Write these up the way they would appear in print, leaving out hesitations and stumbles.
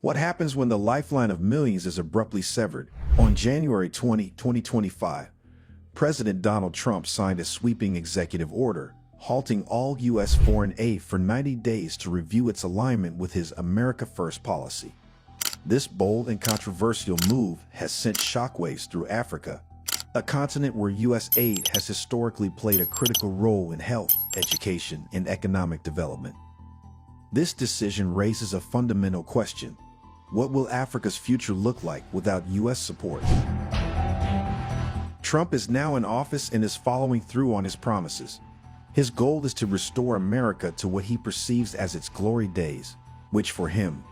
What happens when the lifeline of millions is abruptly severed? On January 2025, President Donald Trump signed a sweeping executive order, halting all U.S. foreign aid for 90 days to review its alignment with his America First policy. This bold and controversial move has sent shockwaves through Africa, a continent where U.S. aid has historically played a critical role in health, education, and economic development. This decision raises a fundamental question. What will Africa's future look like without U.S. support? Trump is now in office and is following through on his promises. His goal is to restore America to what he perceives as its glory days, which for him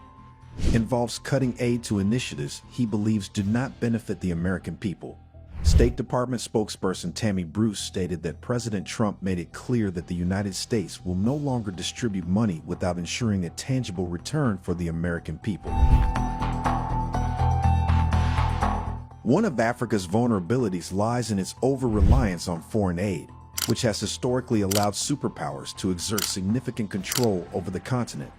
involves cutting aid to initiatives he believes do not benefit the American people. State Department spokesperson Tammy Bruce stated that President Trump made it clear that the United States will no longer distribute money without ensuring a tangible return for the American people. One of Africa's vulnerabilities lies in its over-reliance on foreign aid, which has historically allowed superpowers to exert significant control over the continent.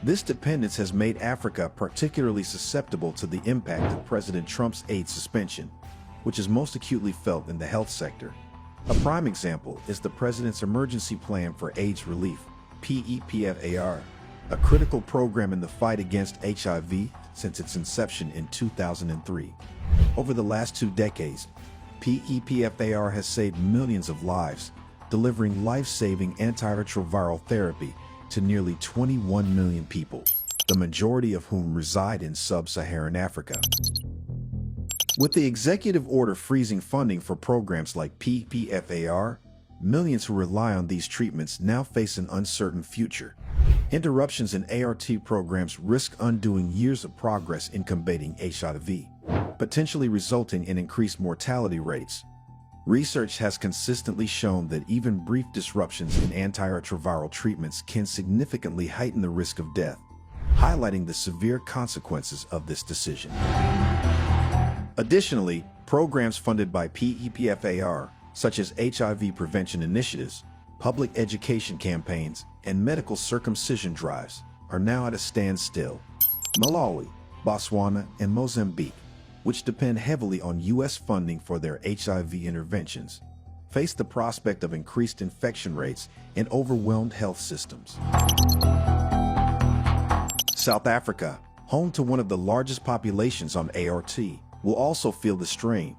This dependence has made Africa particularly susceptible to the impact of President Trump's aid suspension, which is most acutely felt in the health sector. A prime example is the President's Emergency Plan for AIDS Relief, PEPFAR, a critical program in the fight against HIV since its inception in 2003. Over the last 2 decades, PEPFAR has saved millions of lives, delivering life-saving antiretroviral therapy to nearly 21 million people, the majority of whom reside in sub-Saharan Africa. With the executive order freezing funding for programs like PEPFAR, millions who rely on these treatments now face an uncertain future. Interruptions in ART programs risk undoing years of progress in combating HIV, potentially resulting in increased mortality rates. Research has consistently shown that even brief disruptions in antiretroviral treatments can significantly heighten the risk of death, highlighting the severe consequences of this decision. Additionally, programs funded by PEPFAR, such as HIV prevention initiatives, public education campaigns, and medical circumcision drives, are now at a standstill. Malawi, Botswana, and Mozambique, which depend heavily on U.S. funding for their HIV interventions, face the prospect of increased infection rates and overwhelmed health systems. South Africa, home to one of the largest populations on ART, will also feel the strain.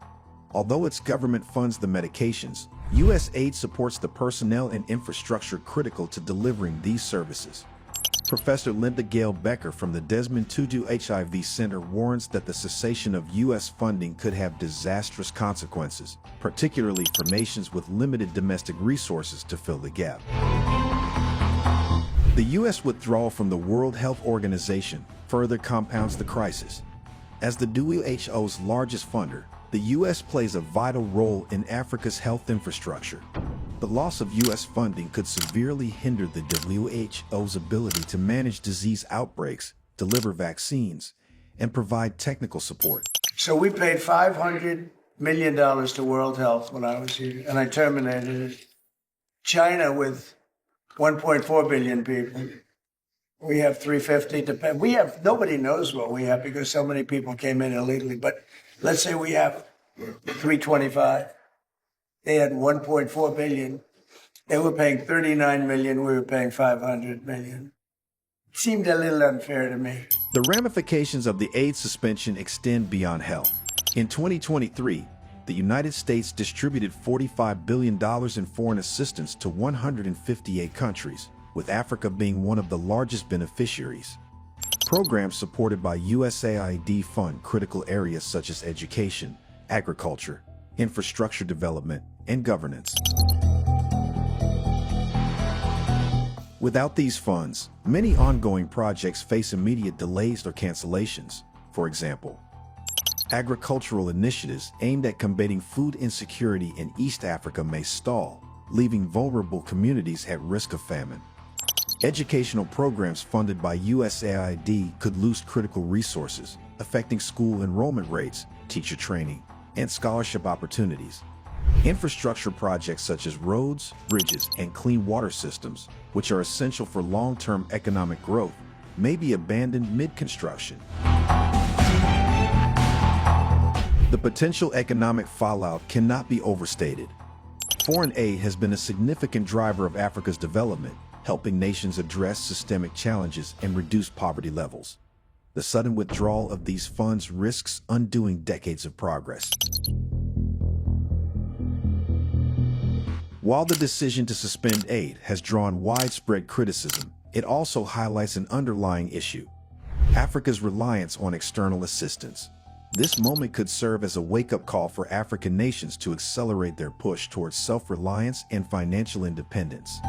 Although its government funds the medications, U.S. aid supports the personnel and infrastructure critical to delivering these services. Professor Linda Gale Becker from the Desmond Tutu HIV Center warns that the cessation of U.S. funding could have disastrous consequences, particularly for nations with limited domestic resources to fill the gap. The U.S. withdrawal from the World Health Organization further compounds the crisis. As the WHO's largest funder, the U.S. plays a vital role in Africa's health infrastructure. The loss of U.S. funding could severely hinder the WHO's ability to manage disease outbreaks, deliver vaccines, and provide technical support. So we paid $500 million to World Health when I was here, and I terminated it. China, with 1.4 billion people, we have 350 to pay. We have, nobody knows what we have because so many people came in illegally, but let's say we have 325. They had 1.4 billion. They were paying 39 million. We were paying 500 million. Seemed a little unfair to me. The ramifications of the aid suspension extend beyond health. In 2023, the United States distributed $45 billion in foreign assistance to 158 countries, with Africa being one of the largest beneficiaries. Programs supported by USAID fund critical areas such as education, agriculture, infrastructure development, and governance. Without these funds, many ongoing projects face immediate delays or cancellations. For example, agricultural initiatives aimed at combating food insecurity in East Africa may stall, leaving vulnerable communities at risk of famine. Educational programs funded by USAID could lose critical resources, affecting school enrollment rates, teacher training, and scholarship opportunities. Infrastructure projects such as roads, bridges, and clean water systems, which are essential for long-term economic growth, may be abandoned mid-construction. The potential economic fallout cannot be overstated. Foreign aid has been a significant driver of Africa's development, helping nations address systemic challenges and reduce poverty levels. The sudden withdrawal of these funds risks undoing decades of progress. While the decision to suspend aid has drawn widespread criticism, it also highlights an underlying issue: Africa's reliance on external assistance. This moment could serve as a wake-up call for African nations to accelerate their push towards self-reliance and financial independence.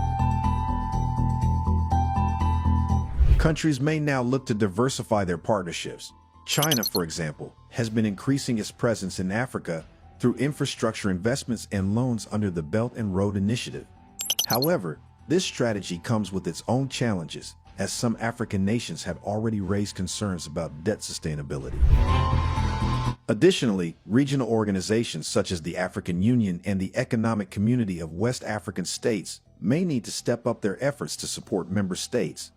Countries may now look to diversify their partnerships. China, for example, has been increasing its presence in Africa through infrastructure investments and loans under the Belt and Road Initiative. However, this strategy comes with its own challenges, as some African nations have already raised concerns about debt sustainability. Additionally, regional organizations such as the African Union and the Economic Community of West African States may need to step up their efforts to support member states.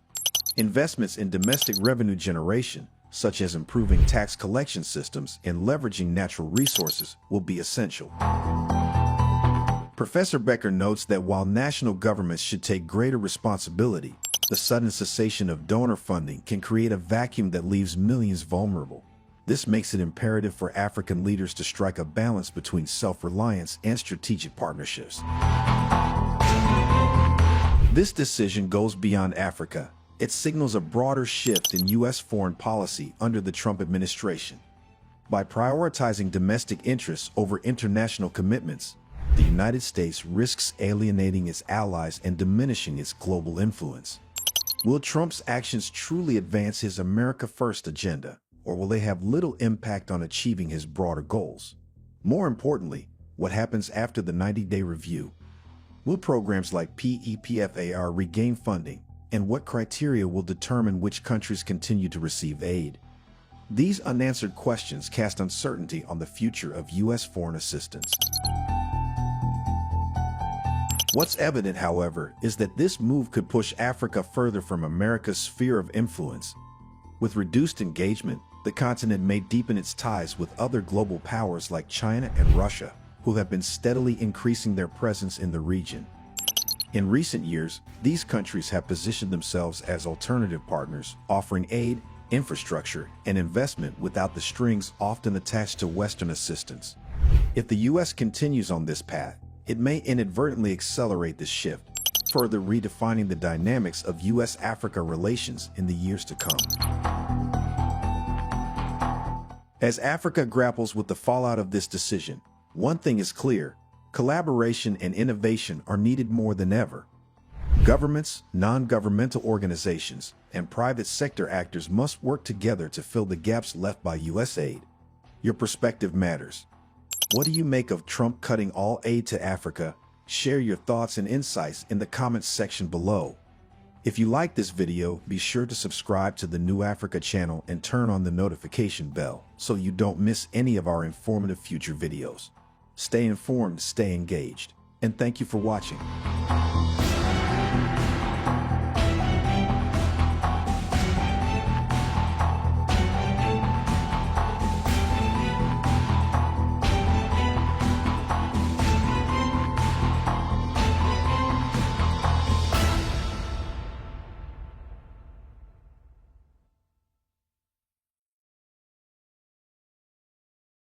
Investments in domestic revenue generation, such as improving tax collection systems and leveraging natural resources, will be essential. Professor Becker notes that while national governments should take greater responsibility, the sudden cessation of donor funding can create a vacuum that leaves millions vulnerable. This makes it imperative for African leaders to strike a balance between self-reliance and strategic partnerships. This decision goes beyond Africa. It signals a broader shift in U.S. foreign policy under the Trump administration. By prioritizing domestic interests over international commitments, the United States risks alienating its allies and diminishing its global influence. Will Trump's actions truly advance his America First agenda, or will they have little impact on achieving his broader goals? More importantly, what happens after the 90-day review? Will programs like PEPFAR regain funding, and what criteria will determine which countries continue to receive aid? These unanswered questions cast uncertainty on the future of U.S. foreign assistance. What's evident, however, is that this move could push Africa further from America's sphere of influence. With reduced engagement, the continent may deepen its ties with other global powers like China and Russia, who have been steadily increasing their presence in the region. In recent years, these countries have positioned themselves as alternative partners, offering aid, infrastructure, and investment without the strings often attached to Western assistance. If the U.S. continues on this path, it may inadvertently accelerate this shift, further redefining the dynamics of U.S.-Africa relations in the years to come. As Africa grapples with the fallout of this decision, one thing is clear: collaboration and innovation are needed more than ever. Governments, non-governmental organizations, and private sector actors must work together to fill the gaps left by U.S. aid. Your perspective matters. What do you make of Trump cutting all aid to Africa? Share your thoughts and insights in the comments section below. If you like this video, be sure to subscribe to the New Africa channel and turn on the notification bell so you don't miss any of our informative future videos. Stay informed, stay engaged, and thank you for watching.